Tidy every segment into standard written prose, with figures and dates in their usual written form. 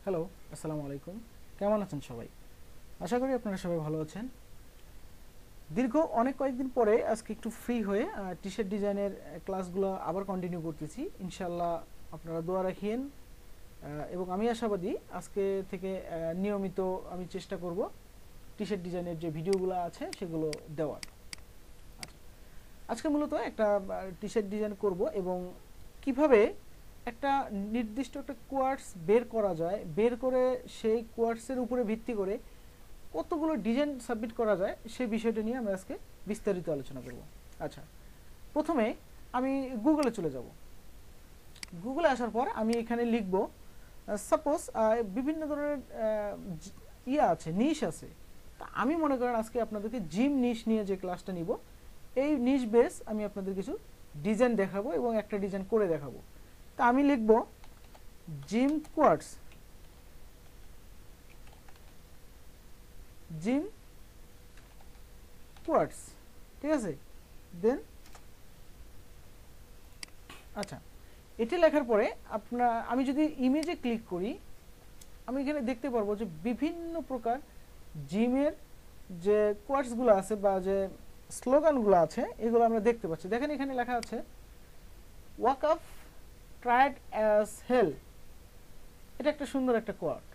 Hello, আসসালামু আলাইকুম। কেমন আছেন সবাই? আশা করি আপনারা সবাই ভালো আছেন। দীর্ঘ কয়েকদিন পরে আজকে একটু ফ্রি হয়ে টি শার্ট ডিজাইনের ক্লাসগুলো আবার কন্টিনিউ করতেছি। ইনশাল্লাহ আপনারা দোয়া রাখিয়েন এবং আমি আশাবাদী আজকে থেকে নিয়মিত আমি চেষ্টা করব টি শার্ট ডিজাইনের যে ভিডিওগুলো আছে সেগুলো দেওয়ার। আচ্ছা, আজকে মূলত একটা টি শার্ট ডিজাইন করব এবং কিভাবে একটা নির্দিষ্ট একটা কোয়ার্টস বের করা যায়, বের করে সেই কোয়ার্টসের উপরে ভিত্তি করে কতগুলো ডিজাইন সাবমিট করা যায় সেই বিষয়টা নিয়ে আমরা আজকে বিস্তারিত আলোচনা করব। আচ্ছা, প্রথমে আমি গুগলে চলে যাব। গুগলে আসার পর আমি এখানে লিখব সাপোজ বিভিন্ন ধরনের আছে, নিশ আছে। তা আমি মনে করেন আজকে আপনাদেরকে জিম নিশ নিয়ে যে ক্লাসটা নিব, এই নিশ বেস আমি আপনাদের কিছু ডিজাইন দেখাবো এবং একটা ডিজাইন করে দেখাবো। তা আমি লিখব জিম কোয়ার্টস, জিম কোয়ার্টস, ঠিক আছে। দেন আচ্ছা, এটা লেখার পরে আমি যদি ইমেজে ক্লিক করি, আমি এখানে দেখতে পারবো যে বিভিন্ন প্রকার জিমের যে কোয়ার্টসগুলো আছে বা যে স্লোগানগুলো আছে এগুলো আমরা দেখতে পাচ্ছি। দেখেন এখানে লেখা আছে ওয়াক আপ ট্রাইড অ্যাজ হেল, এটা একটা সুন্দর একটা কোয়ার্ট।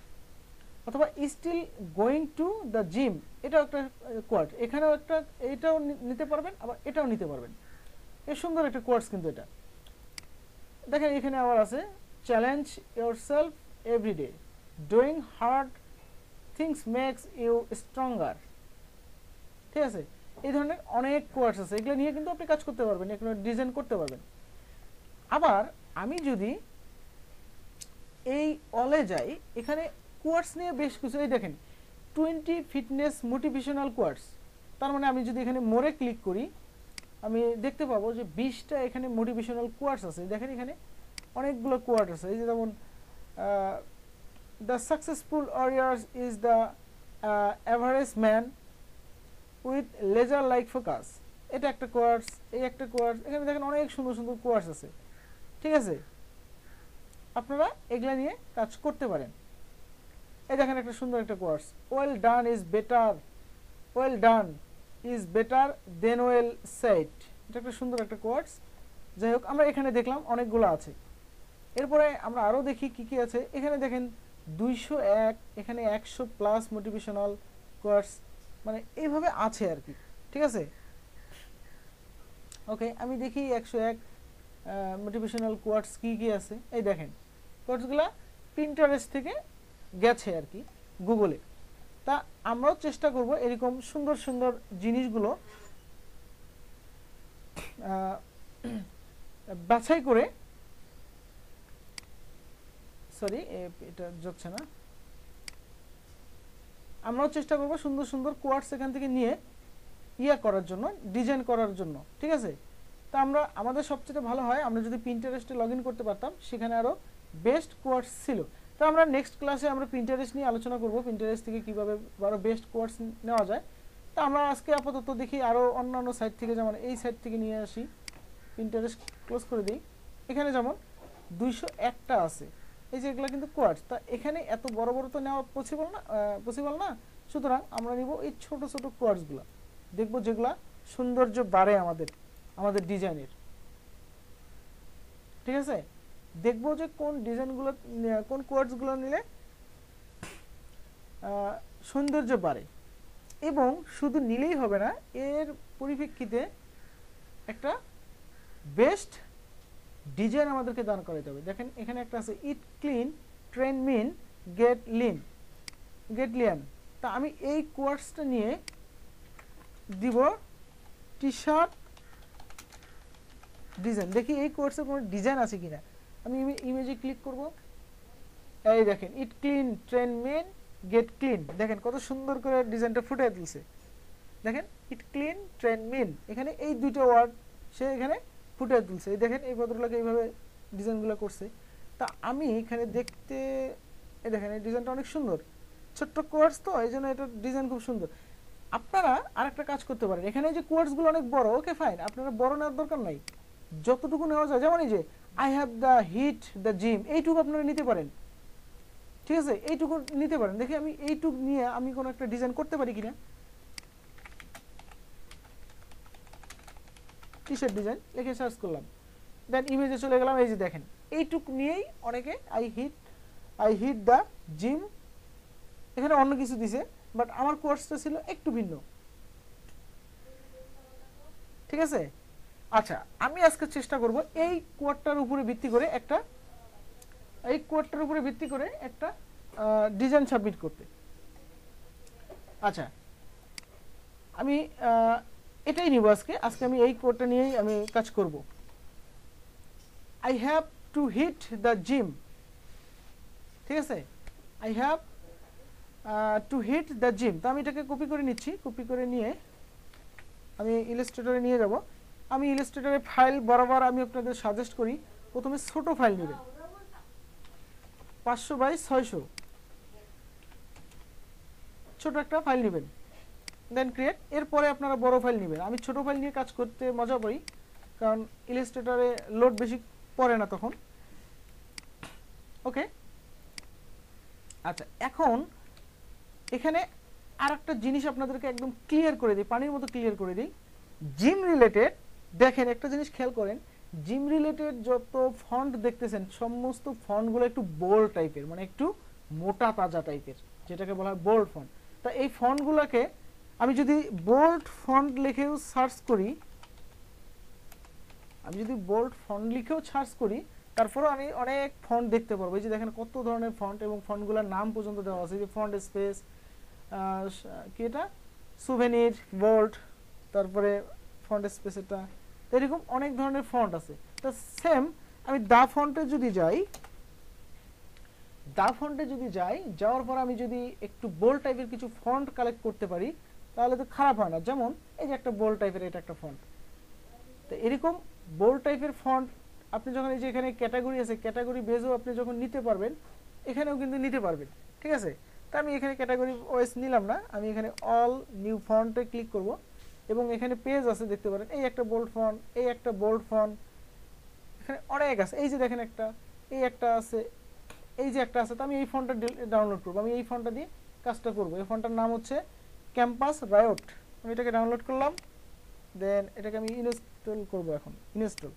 অথবা still going to the gym, এটাও একটা কোয়ার্ট। এখানেও একটা, এটাও নিতে পারবেন আবার এটাও নিতে পারবেন। এর সুন্দর একটা কোয়ার্টস কিন্তু এটা। দেখেন এখানে আবার আছে challenge yourself everyday, doing hard things makes you stronger, ঠিক আছে। এই ধরনের অনেক কোয়ার্টস আছে, এগুলো নিয়ে কিন্তু আপনি কাজ করতে পারবেন, এগুলো ডিজাইন করতে পারবেন। আবার আমি যদি এই অলে যাই, এখানে কোয়ার্টস নিয়ে বেশ কিছু, এই দেখেন 20 ফিটনেস মোটিভেশনাল কোয়ার্টস। তার মানে আমি যদি এখানে মোরে ক্লিক করি, আমি দেখতে পাবো যে 20টা এখানে মোটিভেশনাল কোয়ার্টস আছে। দেখেন এখানে অনেকগুলো কোয়ার্ট আছে। এই যে যেমন the successful warriors is the average man with laser like focus, এটা একটা কোয়ার্টস। এই একটা কোয়ার্টস। এখানে দেখেন অনেক সুন্দর সুন্দর কোয়ার্টস আছে, ঠিক আছে। আপনারা এগুলা নিয়ে কাজ করতে পারেন। এই দেখেন একটা সুন্দর একটা quartz, well done is better, well done is better then well said, এটা একটা সুন্দর একটা কোয়ার্টস। যাই হোক, আমরা এখানে দেখলাম অনেকগুলো আছে। এরপরে আমরা আরও দেখি কি কি আছে। এখানে দেখেন 201, এখানে 100 প্লাস মোটিভেশনাল কোয়ার্টস, মানে এইভাবে আছে আর কি, ঠিক আছে। ওকে, আমি দেখি 101 মোটিভেশনাল কোয়ার্টস কি কি আছে। এই দেখেন কোয়ার্টসগুলো পিন্টারেস্ট থেকে গেছে আর কি গুগলে। তা আমরাও চেষ্টা করব এরকম সুন্দর সুন্দর জিনিসগুলো বাছাই করে, সরি এটা যাচ্ছে না, আমরাও চেষ্টা করব সুন্দর সুন্দর কোয়ার্টস এখান থেকে নিয়ে করার জন্য, ডিজাইন করার জন্য, ঠিক আছে। তা আমাদের সবচেয়ে ভালো হয় আমরা যদি পিন্টারেস্টে লগ ইন করতে পারতাম, সেখানে আরও বেস্ট কোয়ার্টস ছিল। তো আমরা নেক্সট ক্লাসে আমরা পিন্টারেস্ট নিয়ে আলোচনা করব, পিন্টারেস্ট থেকে কীভাবে আরও বেস্ট কোয়ার্টস নেওয়া যায়। তা আমরা আজকে আপাতত দেখি আরও অন্যান্য সাইট থেকে, যেমন এই সাইট থেকে নিয়ে আসি, পিন্টারেস্ট ক্লোজ করে দিই। এখানে যেমন 201টা আছে, এই যে এগুলো কিন্তু কোয়ার্টস। তা এখানে এত বড় বড় তো নেওয়া পসিবল না, সুতরাং আমরা নিব এই ছোট ছোট কোয়ার্টসগুলো, দেখব যেগুলা সৌন্দর্য বাড়ে আমাদের ডিজাইনের, ঠিক আছে। দেখব যে কোন ডিজাইনগুলো, কোন কোয়ার্টসগুলো নিলে সৌন্দর্য বাড়ে। এবং শুধু নিলেই হবে না, এর পরিপ্রেক্ষিতে একটা বেস্ট ডিজাইন আমাদেরকে দান করাতে হবে। দেখেন এখানে একটা আছে ইট ক্লিন ট্রেন মিন গেট লিয়ান। তা আমি এই কোয়ার্টসটা নিয়ে দিব টি শার্ট ডিজাইন। দেখি এই কোয়ার্টসের কোনো ডিজাইন আছে কিনা। আমি ইমেজে ক্লিক করব, এই দেখেন ইট ক্লিন ট্রেন মিন গেট ক্লিন। দেখেন কত সুন্দর করে ডিজাইনটা ফুটিয়ে দিয়েছে। দেখেন ইট ক্লিন ট্রেন মিন, এখানে এই দুটো ওয়ার্ড সে এখানে ফুটিয়ে তুলছে। এই দেখেন এই ভদ্রলোক এইভাবে ডিজাইনগুলো করছে। তা আমি এখানে দেখতে, এই দেখেন এই ডিজাইনটা অনেক সুন্দর, ছোট্ট কোয়ার্টস তো এই জন্য এটার ডিজাইন খুব সুন্দর। আপনারা আরেকটা কাজ করতে পারেন, এখানে যে কোয়ার্টসগুলো অনেক বড়, ওকে ফাইন, আপনারা বড় নেওয়ার দরকার নাই, যতটুকু নেওয়া যায়। যেমন এই যে I have the hit the gym, এইটুকু আপনারা নিতে পারেন, ঠিক আছে, এইটুকু নিতে পারেন। দেখি আমি এইটুক নিয়ে আমি কোনো একটা ডিজাইন করতে পারি কিনা। টি শার্ট ডিজাইন লিখে সার্চ করলাম, দেন ইমেজে চলে গেলাম। এই যে দেখেন এইটুক নিয়েই অনেকে আই হিট দ্য জিম, এখানে অন্য কিছু দিছে, বাট আমার কোর্সটা ছিল একটু ভিন্ন। ঠিক আছে, আচ্ছা আমি আজকে চেষ্টা করব এই কোয়াডটার উপরে ভিত্তি করে একটা ডিজাইন সাবমিট করতে। আচ্ছা আমি এটাই নিব আজকে আমি এই কোডটা নিয়েই আমি কাজ করব। I have to hit the gym. ঠিক আছে, I have to hit the gym. তো আমি এটাকে কপি করে নিচ্ছি, কপি করে নিয়ে আমি ইলাস্ট্রেটরে নিয়ে যাব। আমি ইলাস্ট্রেটরে ফাইল বরাবর আমি আপনাদের সাজেস্ট করি প্রথমে ছোট ফাইল নেবেন, 500 বাই 600 ছোট একটা ফাইল নেবেন, দেন ক্রিয়েট। এরপরে আপনারা বড় ফাইল নেবেন। আমি ছোট ফাইল নিয়ে কাজ করতে মজা পাই, কারণ ইলাস্ট্রেটরে লোড বেশি পড়ে না তখন। ওকে, আচ্ছা এখন এখানে আর একটা জিনিস আপনাদেরকে একদম ক্লিয়ার করে দিই, পানির মতো ক্লিয়ার করে দিই। জিম রিলেটেড দেখেন একটা জিনিস খেয়াল করেন, জিম রিলেটেড যত ফন্ট দেখতেছেন সমস্ত ফন্টগুলো একটু বোল্ড টাইপের, মানে একটু মোটা তাজা টাইপের, যেটাকে বলা হয় বোল্ড ফন্ট। তা এই ফন্টগুলোকে আমি যদি বোল্ড ফন্ট লিখেও সার্চ করি, তারপরেও আমি অনেক ফন্ট দেখতে পারবো। এই যে দেখেন কত ধরনের ফন্ট, এবং ফন্টগুলোর নাম পর্যন্ত দেওয়া আছে। যে ফন্ট স্পেস, কি এটা সুভেনির, বোল্ড, তারপরে ফন্ট স্পেস, এটা এরকম অনেক ধরনের ফন্ট আছে। তো সেম আমি দা ফন্টে যদি যাই, যাওয়ার পর আমি যদি একটু বোল্ড টাইপের কিছু ফন্ট কালেক্ট করতে পারি তাহলে তো খারাপ হয় না। যেমন এই যে একটা বোল্ড টাইপের, এটা একটা ফন্ট। তো এরকম বোল্ড টাইপের ফন্ট আপনি যখন এই যে এখানে ক্যাটাগরি আছে, ক্যাটাগরি বেজও আপনি যখন নিতে পারবেন, এখানেও কিন্তু নিতে পারবেন। ঠিক আছে, তো আমি এখানে ক্যাটাগরি ওয়াইজ নিলাম না, আমি এখানে অল নিউ ফন্টে ক্লিক করব, এবং এখানে পেজ আছে দেখতে পারেন, এই একটা বোল্ড ফন্ট, এই একটা বোল্ড ফন্ট, এখানে অনেক আছে। এই যে দেখেন একটা, এই একটা আছে, এই যে একটা আছে। তো আমি এই ফন্টটা ডাউনলোড করব, আমি এই ফন্টটা দিয়ে কাজটা করব। এই ফন্টটার নাম হচ্ছে ক্যাম্পাস রায়োট। আমি এটাকে ডাউনলোড করলাম, দেন এটাকে আমি ইনস্টল করব। এখন ইনস্টল,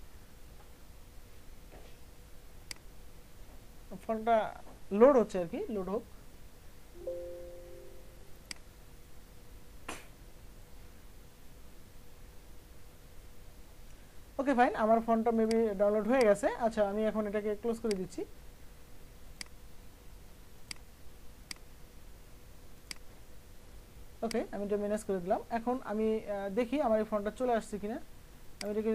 ফন্টটা লোড হচ্ছে আর কি, লোড হোক। ওকে ফাইন, আমার ফন্টটা মেবি ডাউনলোড হয়ে গেছে। আচ্ছা আমি এখন এটাকে ক্লোজ করে দিচ্ছি। ওকে, আমি এটা ম্যানেজ করে দিলাম। এখন আমি দেখি আমার এই ফন্টটা চলে আসছে কিনা। আমি এটাকে,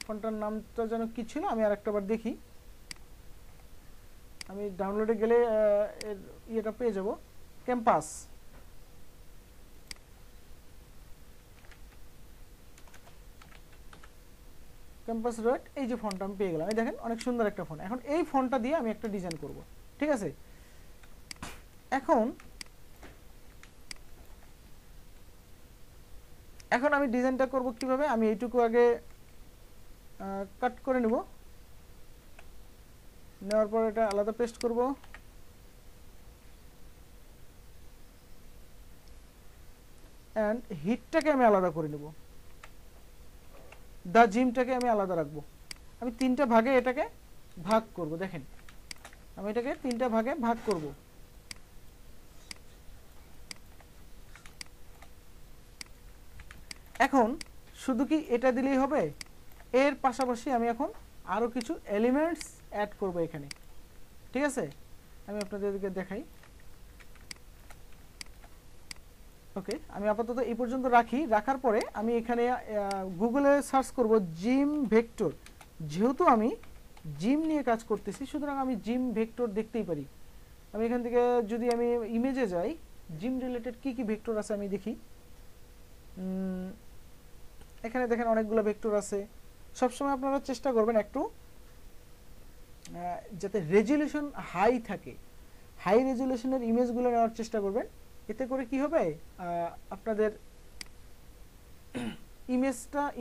ফন্টটার নামটা যেন কি ছিল, আমি আর একটা বার দেখি। আমি ডাউনলোডে গেলে এর ইয়েটা পেয়ে যাব, ক্যাম্পাস। ক্যাম্পাস রায়োট, এই যে ফন্টটা আমি পেয়ে গেলাম। এই দেখেন অনেক সুন্দর একটা ফন্ট। এখন এই ফন্টটা দিয়ে আমি একটা ডিজাইন করব। ঠিক আছে, এখন আমি ডিজাইনটা করব কিভাবে, আমি এইটুকু আগে কাট করে নেব, নেওয়ার পর এটা আলাদা পেস্ট করব। অ্যান্ড হিটটাকে আমি আলাদা করে নেব, দা জিমটাকে আমি আলাদা রাখবো। আমি তিনটা ভাগে এটাকে ভাগ করব। দেখেন আমি এটাকে তিনটা ভাগে ভাগ করব। এখন শুধু কি এটা দিলেই হবে? এর পাশাপাশি আমি এখন আরো কিছু এলিমেন্টস অ্যাড করব এখানে। ঠিক আছে, আমি আপনাদেরকে দেখাই। ওকে, আমি আপাতত এই পর্যন্ত রাখি। রাখার পরে আমি এখানে গুগলে সার্চ করব জিম ভেক্টর। যেহেতু আমি জিম নিয়ে কাজ করতেছি, সুতরাং আমি জিম ভেক্টর দেখতেই পারি। আমি এখান থেকে যদি আমি ইমেজে যাই, জিম রিলেটেড কি কি ভেক্টর আছে আমি দেখি। এখানে দেখেন অনেকগুলো ভেক্টর আছে। সবসময় আপনারা চেষ্টা করবেন একটু যাতে রেজুলেশন হাই থাকে, হাই রেজুলেশনের ইমেজগুলো নেওয়ার চেষ্টা করবেন। এতে করে কি হবে, আপনাদের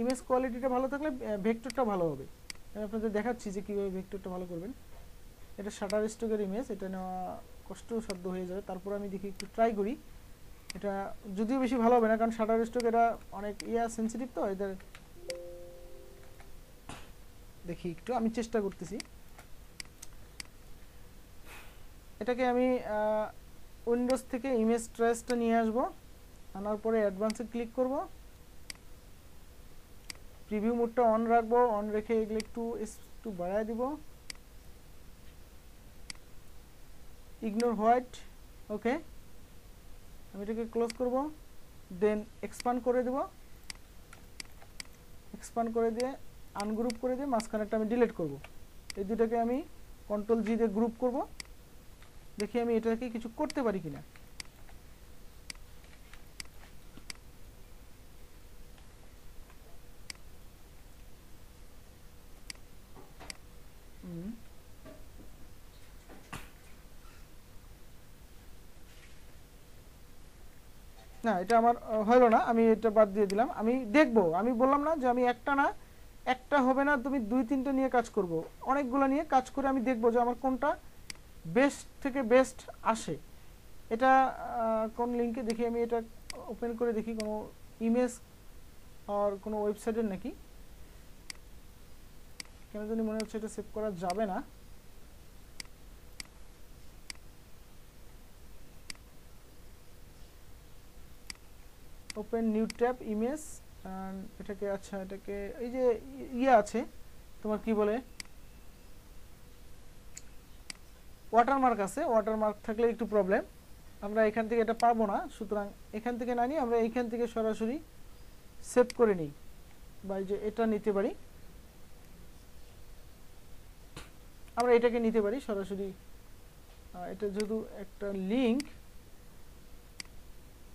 ইমেজ কোয়ালিটিটা ভালো থাকলে ভেক্টরটা ভালো হবে। আমি আপনাদের দেখাচ্ছি যে কীভাবে ভেক্টরটা ভালো করবেন। এটা শাটার স্টকের ইমেজ, এটা নেওয়া কষ্টসাধ্য হয়ে যাবে। তারপর আমি দেখি একটু ট্রাই করি। এটা যদিও বেশি ভালো হবে না, কারণ শাটার স্টক এটা অনেক সেন্সিটিভ, তো এদের দেখি একটু আমি চেষ্টা করতেছি। এটাকে আমি উইন্ডোজ থেকে ইমেজ ট্রেসটা নিয়ে আসব, আনার পরে অ্যাডভান্সে ক্লিক করব, প্রিভিউ মোডটা অন রাখবো, অন রেখে এগুলো একটু বাড়ায় দিব, ইগনোর হোয়াইট, ওকে। আমি এটাকে ক্লোজ করব, দেন এক্সপান্ড করে দেব, এক্সপান্ড করে দিয়ে আনগ্রুপ করে দিয়ে মাঝখানেরটা আমি ডিলিট করব। এই দুটাকে আমি কন্ট্রোল জি দিয়ে গ্রুপ করব, দেখি আমি এটাকে কিছু করতে পারি কিনা। না, এটা আমার হলো না, আমি এটা বাদ দিয়ে দিলাম। আমি দেখব, আমি বললাম না যে আমি একটা হবে না, তুমি 2-3টা নিয়ে কাজ করব, অনেকগুলো নিয়ে কাজ করে আমি দেখব যে আমার কোনটা বেস্ট থেকে বেস্ট আসে। এটা কোন লিঙ্কে দেখি, আমি এটা ওপেন করে দেখি কোনো ইমেজ আর কোনো ওয়েবসাইটের নাকি, কেন জানি মনে হচ্ছে এটা সেভ করা যাবে না। ওপেন নিউ ট্যাব ইমেজ, এটাকে আচ্ছা এটাকে এই যে আছে তোমার কি বলে ওয়াটারমার্ক আছে, ওয়াটারমার্ক থাকলে একটু প্রবলেম, আমরা এখান থেকে এটা পাবো না, সুতরাং এখান থেকে না নিয়ে আমরা এইখান থেকে সরাসরি সেভ করে নিই, বা এই যে এটা নিতে পারি, আমরা এটাকে নিতে পারি সরাসরি। এটা যেহেতু একটা লিঙ্ক,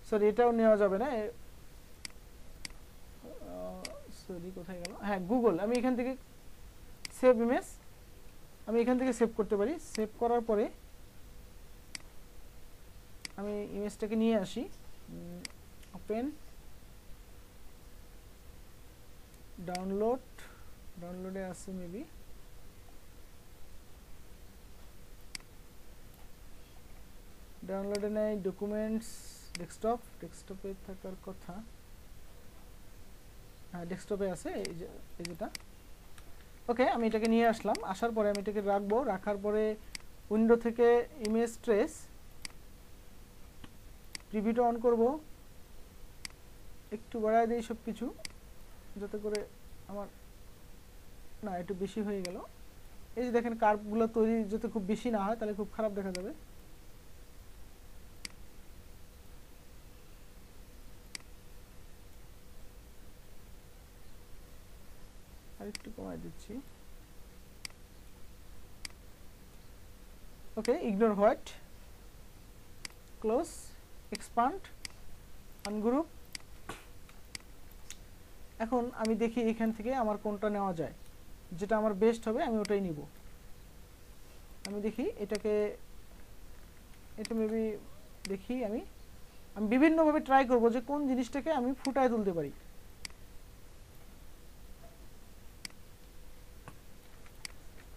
সরি এটাও নেওয়া যাবে না, সরি কোথায় গেল, হ্যাঁ গুগল, আমি এখান থেকে সেভ ইমেজ, আমি এখান থেকে সেভ করতে পারি। সেভ করার পরে আমি ইমেজটাকে নিয়ে আসি, ওপেন ডাউনলোডে আছে মেবি, ডাউনলোডে নেই, ডকুমেন্টস, ডেস্কটপে থাকার কথা, হ্যাঁ ডেস্কটপে আছে, এই যেটা, ওকে। আমি এটাকে নিয়ে আসলাম, আসার পরে আমি এটাকে রাখবো, রাখার পরে উইন্ডো থেকে ইমেজ ট্রেস, প্রিভিউটা অন করব, একটু বাড়ায় দিই সব কিছু যাতে করে আমার, না একটু বেশি হয়ে গেল, এই যে দেখেন কার্ভগুলো তৈরি যাতে খুব বেশি না হয়, তাহলে খুব খারাপ দেখা যাবে। আর একটু কমাই দিচ্ছি, okay. Ignore white, close, expand, ungroup. এখন আমি দেখি এখান থেকে আমার কোনটা নেওয়া যায়, যেটা আমার বেস্ট হবে আমি ওটাই নিব। আমি দেখি এটাকে, এটা মেবি দেখি আমি বিভিন্নভাবে ট্রাই করব যে কোন জিনিসটাকে আমি ফুটায় তুলতে পারি।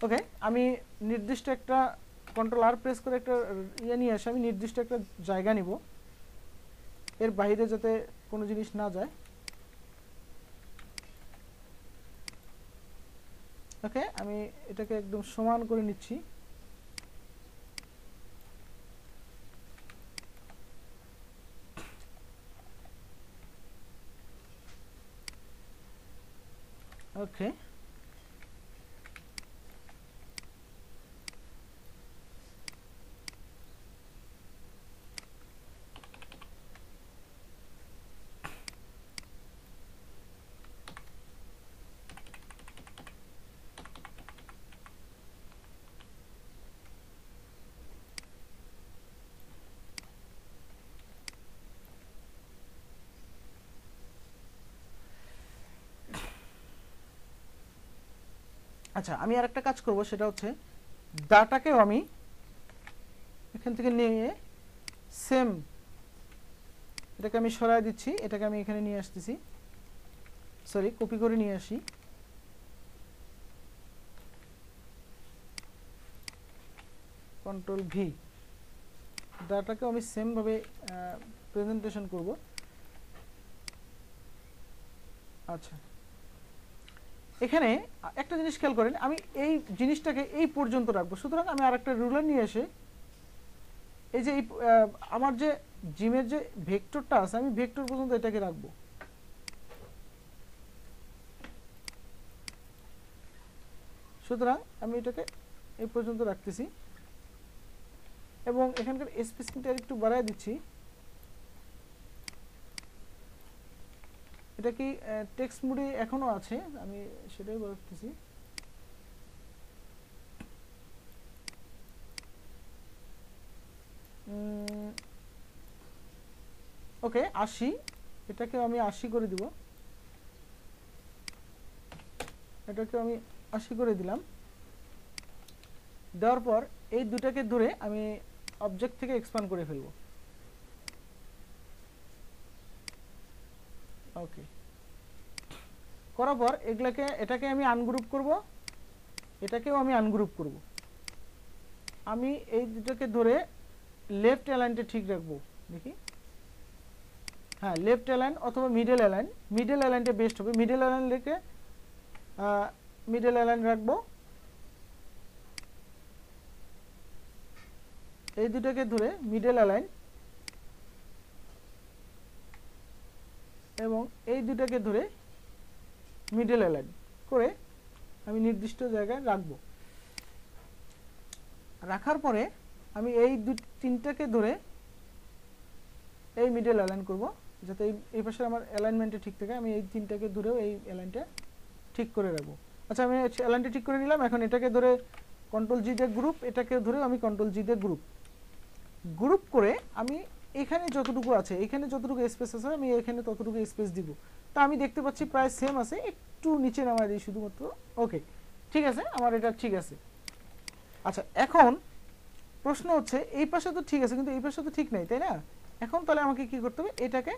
ওকে, আমি নির্দিষ্ট একটা কন্ট্রোল আর প্রেস করে একটা নিয়ে আসি, আমি নির্দিষ্ট একটা জায়গা নিব, এর বাইরে যাতে কোনো জিনিস না যায়। ওকে, আমি এটাকে একদম সমান করে নিচ্ছি। ওকে, আচ্ছা আমি আর একটা কাজ করব, সেটা হচ্ছে ডাটাকেও আমি এখান থেকে নিয়ে সেম, এটাকে আমি সরাই দিচ্ছি, এটাকে আমি এখানে নিয়ে আসতেছি, সরি কপি করে নিয়ে আসি। কন্ট্রোল ভি, ডাটাকে আমি সেম ভাবে প্রেজেন্টেশন করব। আচ্ছা, এখানে একটা জিনিস খেয়াল করেন, আমি এই জিনিসটাকে এই পর্যন্ত রাখবো, সুতরাং আমি আরেকটা রুলার নিয়ে এসে এই যে আমার যে জিমের যে ভেক্টরটা আছে আমি ভেক্টর পর্যন্ত এটাকে রাখবো। সুতরাং আমি এটাকে এই পর্যন্ত রাখতেছি এবং এখানকার স্পেসিংটা একটু বাড়ায় দিচ্ছি। এটা কি টেক্সট মোডে এখনো আছে, আমি সেটাই বলতেছি। ওকে 80, এটাকে আমি 80 করে দিব, এটাকে আমি 80 করে দিলাম। দেওয়ার পর এই দুটাকে ধরে আমি অবজেক্ট থেকে এক্সপ্যান্ড করে ফেলব। ওকে, করার পর এটাকে আমি আনগ্রুপ করব, এটাকেও আমি আনগ্রুপ করব। আমি এই দুটাকে ধরে লেফট অ্যালাইনটা ঠিক রাখবো, দেখি, হ্যাঁ লেফট অ্যালাইন অথবা মিডল অ্যালাইন, মিডল অ্যালাইনটা বেস্ট হবে। মিডল অ্যালাইন রেখে মিডল অ্যালাইন রাখবো। এই দুটাকে ধরে মিডল অ্যালাইন এবং এই দুটাকে ধরে মিডল অ্যালাইন করে আমি নির্দিষ্ট জায়গায় রাখবো। রাখার পরে আমি এই তিনটাকে ধরে এই মিডল অ্যালাইন করব, যাতে এই পাশে আমার অ্যালাইনমেন্টটা ঠিক থাকে। আমি এই তিনটাকে ধরেও এই অ্যালাইনটা ঠিক করে রাখবো। আচ্ছা, আমি অ্যালাইনটা ঠিক করে নিলাম। এখন এটাকে ধরে কন্ট্রোল জি দিয়ে গ্রুপ, এটাকে ধরেও আমি কন্ট্রোল জি দিয়ে গ্রুপ করে আমি এখানে যতটুকু আছে, এখানে যতটুকু স্পেস আছে আমি এখানে ততটুকু স্পেস দিব। তা আমি দেখতে পাচ্ছি প্রায় সেম আছে, একটু নিচে নামায় দিই শুধুমাত্র। ওকে, ঠিক আছে, আমার এটা ঠিক আছে। আচ্ছা, এখন প্রশ্ন হচ্ছে এই পাশে তো ঠিক আছে কিন্তু এই পাশে তো ঠিক নাই, তাই না? এখন তাহলে আমাকে কি করতে হবে, এটাকে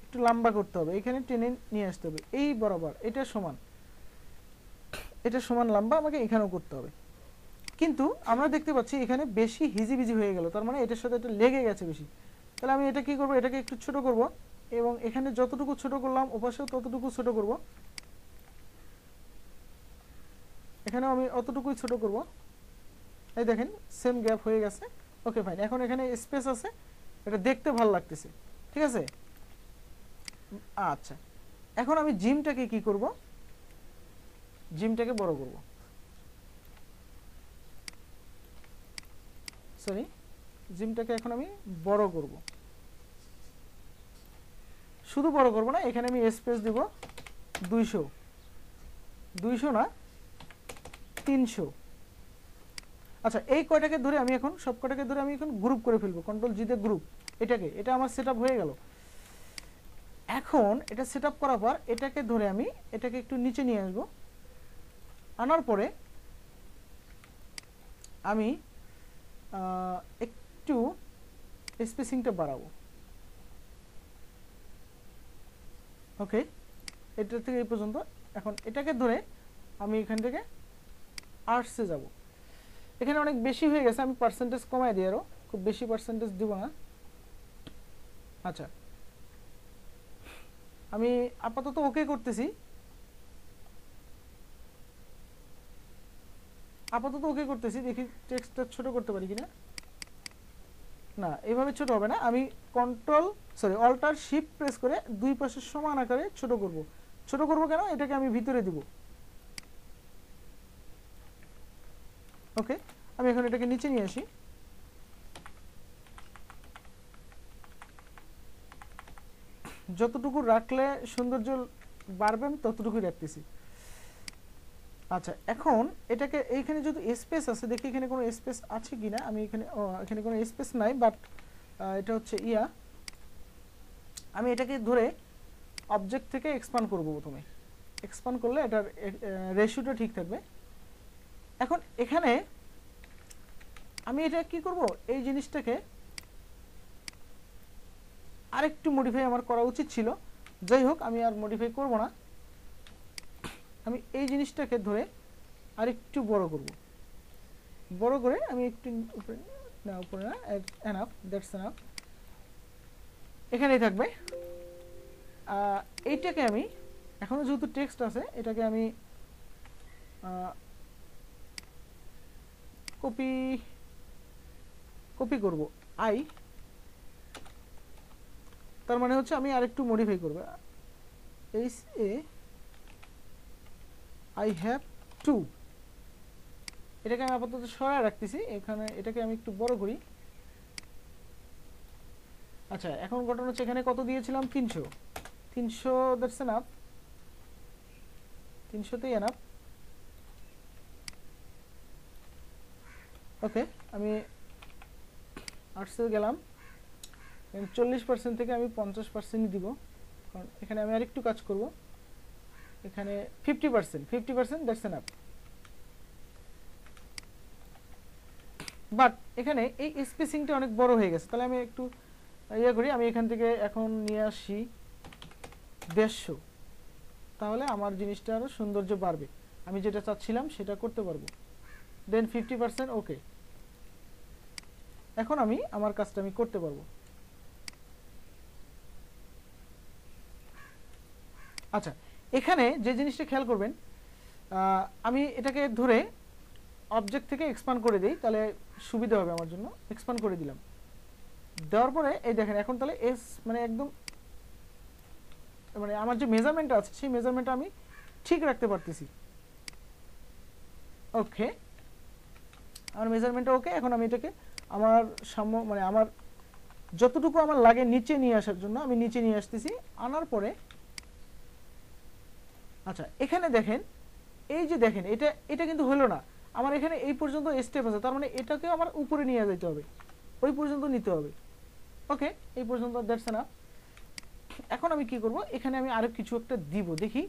একটু লম্বা করতে হবে, এখানে টেনে নিয়ে আসতে হবে এই বরাবর, এটা সমান, এটা সমান লম্বা আমাকে এখানেও করতে হবে। কিন্তু আমরা দেখতে পাচ্ছি এখানে বেশি হিজিবিজি হয়ে গেল, তার মানে এটার সাথে এটা লেগে গেছে বেশি। তাহলে আমি এটা কি করব, এটাকে একটু ছোট করব এবং এখানে যতটুকু ছোট করলাম ওপাশেও ততটুকু ছোট করব, এখানেও আমি অতটুকুই ছোট করব। এই দেখেন সেম গ্যাপ হয়ে গেছে। ওকে ফাইন, এখন এখানে স্পেস আছে, এটা দেখতে ভালো লাগতেছে, ঠিক আছে। আচ্ছা, এখন আমি জিমটাকে কি করব, জিমটাকে বড় করব, সরি জিমটাকে এখন আমি বড় করব। শুধু বড় করব না, এখানে আমি স্পেস দিব 200, 200 না 300। আচ্ছা, এই কয়টাকে ধরে আমি এখন সব কয়টাকে ধরে আমি এখন গ্রুপ করে ফেলবো, কন্ট্রোল জি দিয়ে গ্রুপ। এটা আমার সেটআপ হয়ে গেল। এখন এটা সেটআপ করার পর এটাকে ধরে আমি এটাকে একটু নিচে নিয়ে আসব। আনার পরে আমি একটু স্পেসিংটা বাড়াবো। ওকে, এটা থেকে এই পর্যন্ত। এখন এটাকে ধরে আমি এখান থেকে আর্টসে যাব। এখানে অনেক বেশি হয়ে গেছে, আমি পার্সেন্টেজ কমাই দিই, আরো খুব বেশি পার্সেন্টেজ দিব না। আচ্ছা, আমি আপাতত ওকে করতেছি, দেখি টেক্সটটা ছোট করতে পারি কিনা। না, এইভাবে ছোট হবে না, আমি অল্টার শিফট প্রেস করে দুই পাশে সমান আকারে ছোট করব। ছোট করব কেন, এটাকে আমি ভিতরে দিব। ওকে, আমি এখন এটাকে নিচে নিয়ে আসি। যতটুকু রাখলে সৌন্দর্য বাড়বে আমি ততটুকুই রাখতেছি। আচ্ছা, এখন এটাকে এইখানে যদি স্পেস আছে, দেখি এখানে কোনো স্পেস আছে কিনা। আমি এখানে কোনো স্পেস নাই, বাট এটা হচ্ছে আমি এটাকে ধরে অবজেক্ট থেকে এক্সপ্যান্ড করব। প্রথমে এক্সপ্যান্ড করলে এটার রেশিওটা ঠিক থাকবে। এখন এখানে আমি এটা কি করব, এই জিনিসটাকে আরেকটু মডিফাই আমার করা উচিত ছিল, যাই হোক আমি আর মডিফাই করব না। আমি এই জিনিসটাকে ধরে আরেকটু বড় করব। বড় করে আমি একটু উপরে না এনাফ, দ্যাটস এনাফ, এখানেই থাকবে। এইটাকে আমি এখনো যেহেতু টেক্সট আছে এটাকে আমি কপি করব আই, তার মানে হচ্ছে আমি আরেকটু মডিফাই করব, H A I have two, এটাকে আমি আপাতত সরায় রাখতেছি এখানে, এটাকে আমি একটু বড় করি। আচ্ছা এখন ঘটনা হচ্ছে এখানে কত দিয়েছিলাম 300, দ্যাটস এনাফ, 300তেই এনাফ। ওকে আমি আর্টসে গেলাম, 40% থেকে আমি 50% দিব, কারণ এখানে আমি আরেকটু কাজ করব, এখানে 50% দ্যাটস এনাফ। বাট এখানে এই স্পেসিংটা অনেক বড় হয়ে গেছে, তাহলে আমি একটু ইয়ে করি, আমি এখান থেকে এখন নিয়ে আসি 150, তাহলে আমার জিনিসটা আরও সৌন্দর্য বাড়বে, আমি যেটা চাচ্ছিলাম সেটা করতে পারবো। দেন 50% ওকে, এখন আমি আমার কাজটা আমি করতে পারবো। আচ্ছা এখানে যে জিনিসটা খেয়াল করবেন, আমি এটাকে ধরে অবজেক্ট থেকে এক্সপান্ড করে দিই, তাহলে সুবিধা হবে আমার জন্য। এক্সপান্ড করে দিলাম, দেওয়ার পরে এই দেখেন এখন তাহলে এস মানে একদম মানে আমার যে মেজারমেন্টটা আছে সেই মেজারমেন্টটা আমি ঠিক রাখতে পারতেছি। ওকে আমার মেজারমেন্টটা ওকে, এখন আমি এটাকে আমার মানে আমার যতটুকু আমার লাগে নিচে নিয়ে আসার জন্য আমি নিচে নিয়ে আসতেছি, আনার পরে আচ্ছা এখানে দেখেন, এই যে দেখেন এটা কিন্তু হলো না, আমার এখানে এই পর্যন্ত স্টেপ আছে, তার মানে এটাকে আমার উপরে নিয়ে যেতে হবে, ওই পর্যন্ত নিতে হবে। ওকে এই পর্যন্ত দ্যাটস এনাফ। এখন আমি কি করব, এখানে আমি আরো কিছু একটা দিব, দেখি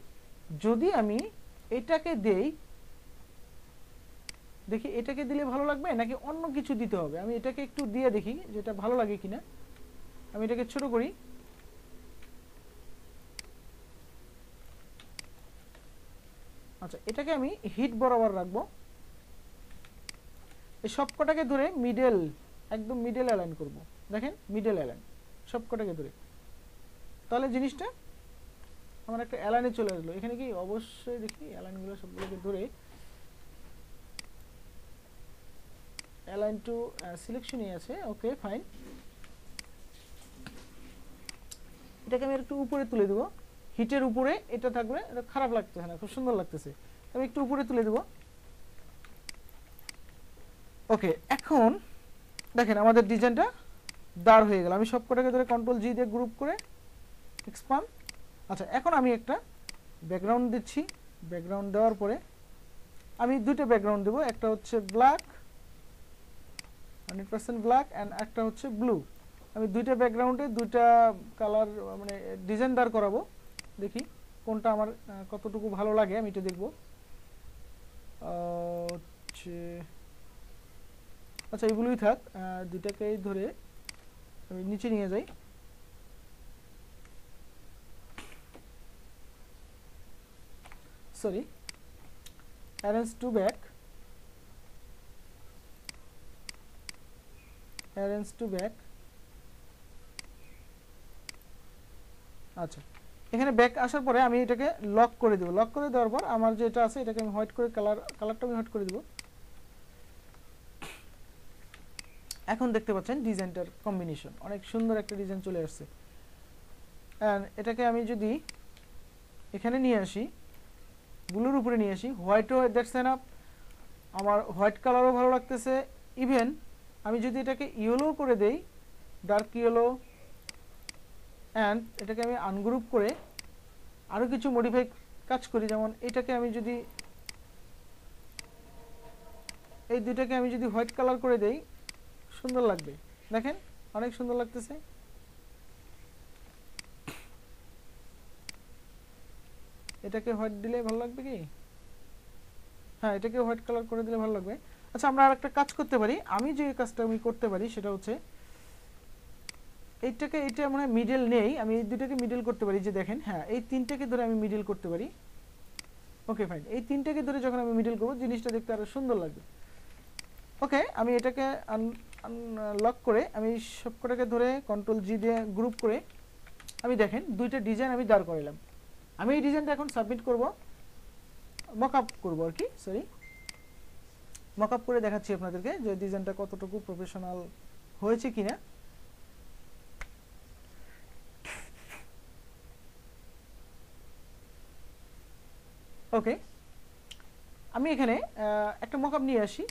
যদি আমি এটাকে দেই, দেখি এটাকে দিলে ভালো লাগবে নাকি অন্য কিছু দিতে হবে, আমি এটাকে একটু দিয়ে দেখি যেটা ভালো লাগে কিনা। আমি এটাকে ছোট করি, আচ্ছা এটাকে আমি হিট বরাবর রাখবো, এই সবকটাকে ধরে মিডল, একদম মিডল অ্যালাইন করব, দেখেন মিডল অ্যালাইন সবকটাকে ধরে, তাহলে জিনিসটা আমার একটা অ্যালাইনে চলে আসলো। এখানে কি অবশ্যই দেখি অ্যালাইনগুলো সবগুলোকে ধরে অ্যালাইন টু সিলেকশনই আছে, ওকে ফাইন। এটাকে আমি একটু উপরে তুলে দেবো, হিটের উপরে এটা থাকবে, এটা খারাপ লাগতেছে না, খুব সুন্দর লাগতেছে, আমি একটু উপরে তুলে দেবো। ওকে এখন দেখেন আমাদের ডিজাইনটা দাঁড় হয়ে গেল, আমি সবকটাকে ধরে কন্ট্রোল জি দিয়ে গ্রুপ করে এক্সপান্ড। আচ্ছা এখন আমি একটা ব্যাকগ্রাউন্ড দিচ্ছি, ব্যাকগ্রাউন্ড দেওয়ার পরে আমি দুটো ব্যাকগ্রাউন্ড দেবো, একটা হচ্ছে ব্ল্যাক 100% ব্ল্যাক অ্যান্ড একটা হচ্ছে ব্লু। আমি দুইটা ব্যাকগ্রাউন্ডে দুইটা কালার মানে ডিজাইন দাঁড় করাবো, দেখি কোনটা আমার কতটুকু ভালো লাগে আমি এটা দেখবো। আচ্ছা এগুলোই থাক, দুইটাকেই ধরে আমি নিচে নিয়ে যাই, sorry arrange to back, arrange to back। আচ্ছা এখানে ব্যাক আসার পরে আমি এটাকে লক করে দেব, লক করে দেওয়ার পর আমার যেটা আছে এটাকে আমি হোয়াইট করে কালারটা আমি হোয়াইট করে দেব। এখন দেখতে পাচ্ছেন ডিজাইনটার কম্বিনেশন অনেক সুন্দর একটা ডিজাইন চলে আসছে। এন্ড এটাকে আমি যদি এখানে নিয়ে আসি, ব্লুর উপরে নিয়ে আসি, হোয়াইটও দ্যাটস এনাফ, আমার হোয়াইট কালারও ভালো লাগতেছে। ইভেন আমি যদি এটাকে ইয়েলো করে দেই, ডার্ক ইয়েলো, অ্যান্ড এটাকে আমি আনগ্রুপ করে আরও কিছু মডিফাই কাজ করি, যেমন এটাকে আমি যদি এই দুইটাকে আমি যদি হোয়াইট কালার করে দেই সুন্দর লাগবে, দেখেন অনেক সুন্দর লাগতেছে। এটাকে হোয়াইট দিলে ভালো লাগবে কি? হ্যাঁ এটাকে হোয়াইট কালার করে দিলে ভালো লাগবে। আচ্ছা আমরা আর একটা কাজ করতে পারি, আমি যে কাজটা আমি করতে পারি সেটা হচ্ছে এইটাকে, এটা মানে মিডল নেই, আমি এই দুটাকে মিডল করতে পারি, যে দেখেন হ্যাঁ এই তিনটাকে ধরে আমি মিডল করতে পারি। ওকে ফাইন, এই তিনটাকে ধরে যখন আমি মিডল করব জিনিসটা দেখতে আরো সুন্দর লাগবে। ওকে, আমি এটাকে আনলক করে আমি সবকটাকে ধরে কন্ট্রোল জি দিয়ে গ্রুপ করে আমি দেখেন দুইটা ডিজাইন আমি দাঁড় করাইলাম। আমি এই ডিজাইনটা এখন সাবমিট করব, মকআপ করব আর কি, সরি মকআপ করে দেখাচ্ছি আপনাদেরকে যে ডিজাইনটা কতটুকু প্রফেশনাল হয়েছে কিনা। ওকে, আমি এখানে একটা মকআপ নিয়ে আসি,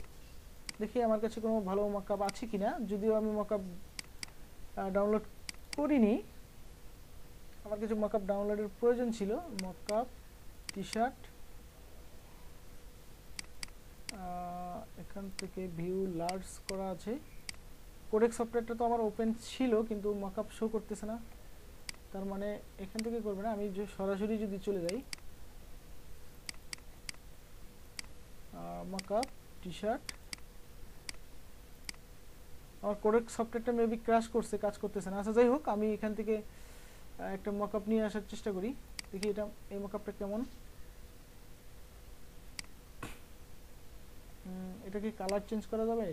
দেখি আমার কাছে কোনো ভালো মকআপ আছে কিনা। যদিও আমি মকআপ ডাউনলোড করিনি, আমার কিছু মকআপ ডাউনলোডের প্রয়োজন ছিল। মকআপ টি শার্ট, এখান থেকে ভিউ লার্জ করা আছে। কোডেক সফটওয়্যারটা তো আমার ওপেন ছিল কিন্তু মকআপ শো করতেছে না, তার মানে এখান থেকে করবে না। আমি সরাসরি যদি চলে যাই মকআপ টি শার্ট, আমার কোডেক সফটওয়্যারটা মেবি ক্র্যাশ করছে, কাজ করতেছে না। আচ্ছা যাই হোক, আমি এখান থেকে একটা মকআপ নিয়ে আসার চেষ্টা করি, দেখি এটা এই মকআপটা কেমন। এটা কি কালার চেঞ্জ করা যাবে?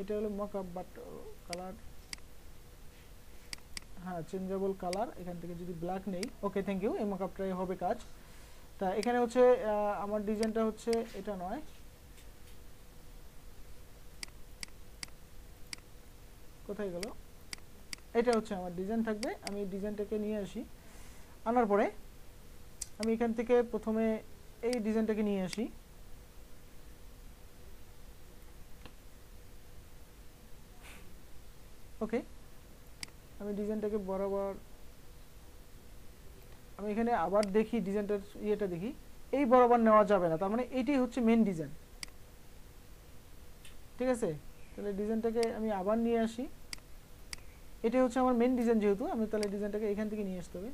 এটা হলো মকআপ বাট কালার, হ্যাঁ চেঞ্জেবল কালার। এখান থেকে যদি ব্ল্যাক নেই, ওকে থ্যাংক ইউ, এই মকআপটাই হবে কাজ। তা এখানে হচ্ছে আমার ডিজাইনটা হচ্ছে এটা নয়, কোথায় গেল, এটা হচ্ছে আমার ডিজাইন থাকবে। আমি ডিজাইনটাকে নিয়ে আসি, আনার পরে আমি এখান থেকে প্রথমে এই ডিজাইনটাকে নিয়ে আসি। ওকে, আমি ডিজাইনটাকে বরাবর, আমি এখানে আবার দেখি ডিজাইনটার ইয়েটা দেখি, এই বরাবর নেওয়া যাবে না, তার মানে এইটাই হচ্ছে মেন ডিজাইন। ঠিক আছে, তাহলে ডিজাইনটাকে আমি আবার নিয়ে আসি, এটাই হচ্ছে আমার মেন ডিজাইন, যেহেতু আমি তাহলে ডিজাইনটাকে এখান থেকে নিয়ে আসতে হবে।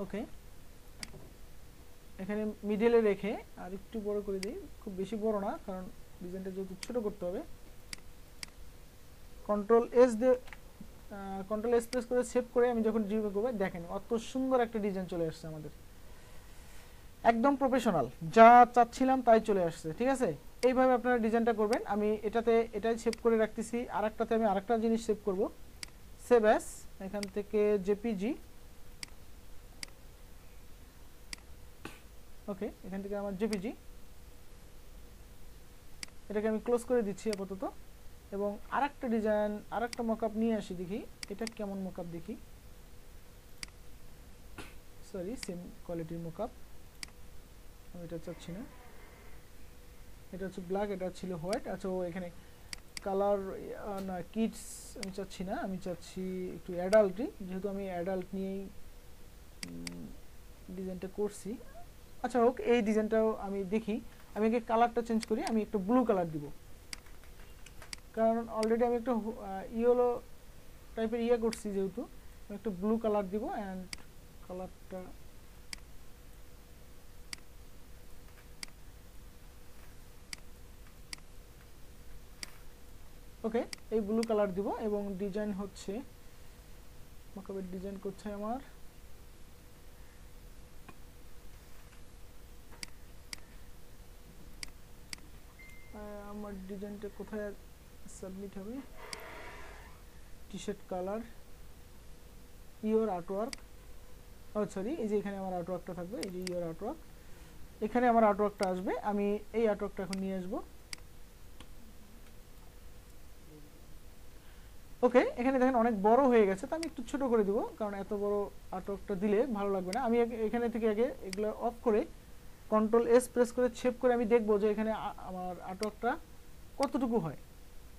ওকে, এখানে মিডলে রেখে আর একটু বড় করে দিই, খুব বেশি বড় না কারণ ডিজাইনটা যেহেতু ছোট করতে হবে। কন্ট্রোল এস দিয়ে কন্ট্রোল এস প্রেস করে সেভ করে আমি যখন জিরো করব, দেখেন কত সুন্দর একটা ডিজাইন চলে আসছে আমাদের, একদম প্রফেশনাল, যা চাচ্ছিলাম তাই চলে আসছে। ঠিক আছে, এইভাবে আপনারা ডিজাইনটা করবেন। আমি এটাই সেভ করে রাখতেছি, আরেকটাতে আমি আরেকটা জিনিস সেভ করব, সেভ অ্যাস, এখান থেকে জেপিজি। ওকে, এখান থেকে আমার জেপিজি, এটাকে আমি ক্লোজ করে দিচ্ছি আপাতত। এবং আরেকটা ডিজাইন, আরেকটা মকআপ নিয়ে আসি, দেখি এটা কেমন মকআপ, দেখি সরি সেম কোয়ালিটির মকআপ, আমি এটা চাচ্ছি না, এটা হচ্ছে ব্ল্যাক, এটা ছিল হোয়াইট। আচ্ছা ও এখানে কালার না, কিডস আমি চাচ্ছি না, আমি চাচ্ছি একটু অ্যাডাল্টই, যেহেতু আমি অ্যাডাল্ট নিয়েই ডিজাইনটা করছি। আচ্ছা হোক, এই ডিজাইনটাও আমি দেখি, আমি আগে কালারটা চেঞ্জ করি, আমি একটু ব্লু কালার দিব, কারণ অলরেডি আমি একটা ইয়েলো টাইপের ইয়ে করছি, যেহেতু আমি একটা ব্লু কালার দিব। অ্যান্ড কালারটা ওকে, এই ব্লু কালার দিব। এবং ডিজাইন হচ্ছে মকআপের ডিজাইন করছে আমার ডিজাইনটা কোথায় সাবমিট হবে, T shirt colour, your artwork, oh sorry এই যে এখানে আমার আর্টওয়ার্কটা থাকবে, এই যে ইওর আর্টওয়ার্ক, এখানে আমার আর্টওয়ার্কটা আসবে। আমি এই আর্টওয়ার্কটা এখন নিয়ে আসবো। ওকে, এখানে দেখেন অনেক বড় হয়ে গেছে, তো আমি একটু ছোট করে দিব, কারণ এত বড় আর্টওয়ার্কটা দিলে ভালো লাগবে না। আমি এখানে থেকে আগে এগুলো অফ করে কন্ট্রোল এস প্রেস করে সেভ করে আমি দেখবো যে এখানে আমার আর্টওয়ার্কটা কতটুকু হয়।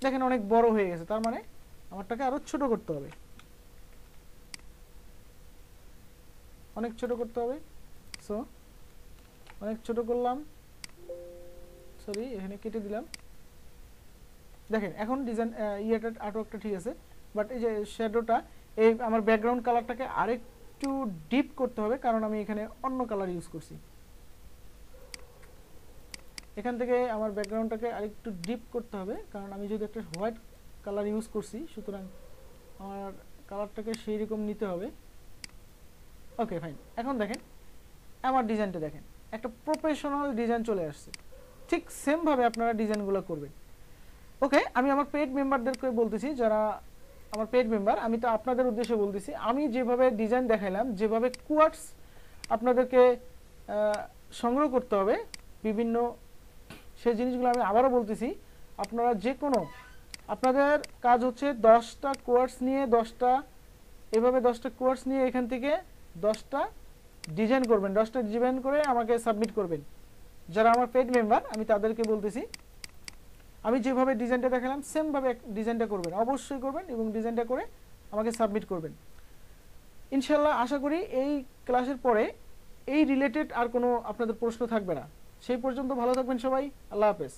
দেখেন অনেক বড় হয়ে গেছে, তার মানে আমারটাকে আরো ছোট করতে হবে, অনেক ছোট করতে হবে। সো অনেক ছোট করলাম, সরি এখানে কেটে দিলাম। দেখেন এখন ডিজাইন ইয়েটা আর্টওয়ার্কটা ঠিক আছে, বাট এই যে শ্যাডোটা, এই আমার ব্যাকগ্রাউন্ড কালারটাকে আরেকটু ডিপ করতে হবে, কারণ আমি এখানে অন্য কালার ইউজ করছি। এখান থেকে আমার ব্যাকগ্রাউন্ডটাকে আরেকটু ডিপ করতে হবে, কারণ আমি যদি একটা হোয়াইট কালার ইউজ করছি, সুতরাং আমার কালারটাকে সেই রকম নিতে হবে। Okay fine. এখন দেখেন আমার ডিজাইনটা দেখেন, একটা প্রফেশনাল ডিজাইন চলে আসছে। ঠিক সেমভাবে আপনারা ডিজাইনগুলো করবেন। ওকে, আমি আমার পেড মেম্বারদেরকে বলতেছি, যারা আমার পেড মেম্বার, আমি তো আপনাদের উদ্দেশ্যে বলতেছি, আমি যেভাবে ডিজাইন দেখাইলাম, যেভাবে কোয়ার্টস আপনাদেরকে সংগ্রহ করতে হবে বিভিন্ন, সেই জিনিসগুলো আমি আবারও বলতেছি। আপনারা যে কোনো, আপনাদের কাজ হচ্ছে 10টা কোয়ার্টস নিয়ে, 10টা এভাবে 10টা কোয়ার্টস নিয়ে এখান থেকে 10টা ডিজাইন করবেন, 10টা ডিজাইন করে আমাকে সাবমিট করবেন। যারা আমার পেড মেম্বার আমি তাদেরকে বলতেছি, আমি যেভাবে ডিজাইনটা দেখালাম সেমভাবে ডিজাইনটা করবেন, অবশ্যই করবেন, এবং ডিজাইনটা করে আমাকে সাবমিট করবেন। ইনশাল্লাহ আশা করি এই ক্লাসের পরে এই রিলেটেড আর কোনো আপনাদের প্রশ্ন থাকবে না। সেই পর্যন্ত ভালো থাকবেন সবাই, আল্লাহ হাফেজ।